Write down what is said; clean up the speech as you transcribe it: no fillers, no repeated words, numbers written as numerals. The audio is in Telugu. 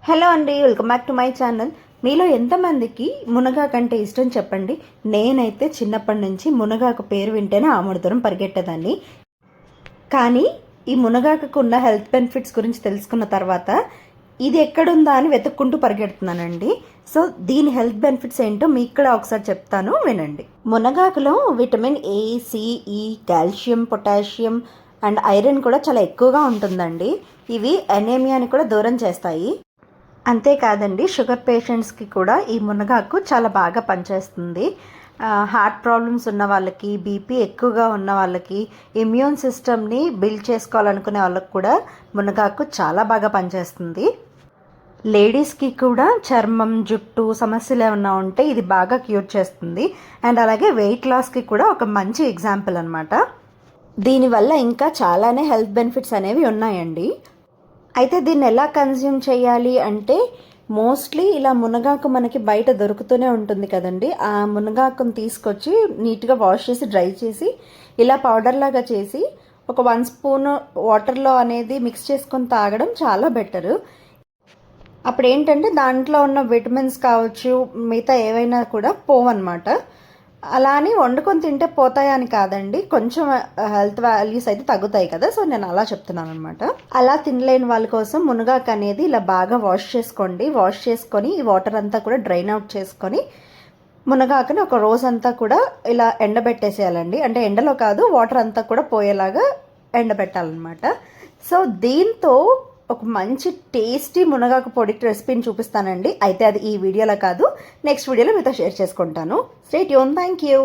హలో అండి, welcome back to my channel. మీలో ఎంతమందికి మునగాకు అంటే ఇష్టం చెప్పండి. నేనైతే చిన్నప్పటి నుంచి మునగాకు పేరు వింటేనే ఆమడుదూరం పరిగెట్టేదాన్ని. కానీ ఈ మునగాకు ఉన్న హెల్త్ బెనిఫిట్స్ గురించి తెలుసుకున్న తర్వాత ఇది ఎక్కడుందా అని వెతుక్కుంటూ పరిగెడుతున్నానండి. సో దీని హెల్త్ బెనిఫిట్స్ ఏంటో మీకు కూడా ఒకసారి చెప్తాను, వినండి. మునగాకులో విటమిన్ ఏ, సి, ఈ, కాల్షియం, పొటాషియం అండ్ ఐరన్ కూడా చాలా ఎక్కువగా ఉంటుందండి. ఇవి అనేమియాని కూడా దూరం చేస్తాయి. అంతేకాదండి, షుగర్ పేషెంట్స్కి కూడా ఈ మునగాకు చాలా బాగా పనిచేస్తుంది. హార్ట్ ప్రాబ్లమ్స్ ఉన్న వాళ్ళకి, బీపీ ఎక్కువగా ఉన్న వాళ్ళకి, ఇమ్యూన్ సిస్టమ్ని బిల్డ్ చేసుకోవాలనుకునే వాళ్ళకి కూడా మునగాకు చాలా బాగా పనిచేస్తుంది. లేడీస్కి కూడా చర్మం, జుట్టు సమస్యలు ఏమన్నా ఉంటే ఇది బాగా క్యూర్ చేస్తుంది. అండ్ అలాగే వెయిట్ లాస్కి కూడా ఒక మంచి ఎగ్జాంపుల్ అనమాట. దీనివల్ల ఇంకా చాలానే హెల్త్ బెనిఫిట్స్ అనేవి ఉన్నాయండి. అయితే దీన్ని ఎలా కన్జ్యూమ్ చేయాలి అంటే, మోస్ట్లీ ఇలా మునగాకు మనకి బయట దొరుకుతూనే ఉంటుంది కదండి. ఆ మునగాకును తీసుకొచ్చి నీట్గా వాష్ చేసి డ్రై చేసి ఇలా పౌడర్ లాగా చేసి ఒక 1 స్పూన్ వాటర్లో అనేది మిక్స్ చేసుకొని తాగడం చాలా బెటరు. అప్పుడు ఏంటంటే దాంట్లో ఉన్న విటమిన్స్ కావచ్చు, మిగతా ఏవైనా కూడా పోవన్నమాట. అలా అని వండుకొని తింటే పోతాయని కాదండి, కొంచెం హెల్త్ వాల్యూస్ అయితే తగ్గుతాయి కదా. సో నేను అలా చెప్తున్నాను అనమాట. అలా తినలేని వాళ్ళ కోసం మునగాకు అనేది ఇలా బాగా వాష్ చేసుకోండి. వాష్ చేసుకొని ఈ వాటర్ అంతా కూడా డ్రైన్ అవుట్ చేసుకొని మునగాకుని ఒక రోజంతా కూడా ఇలా ఎండబెట్టేసేయాలండి. అంటే ఎండలో కాదు, వాటర్ అంతా కూడా పోయేలాగా ఎండబెట్టాలన్నమాట. సో దీంతో ఒక మంచి టేస్టీ మునగాకు పొడి రెసిపీని చూపిస్తానండి. అయితే అది ఈ వీడియోలో కాదు, నెక్స్ట్ వీడియోలో మీతో షేర్ చేసుకుంటాను. Stay tune. Thank you.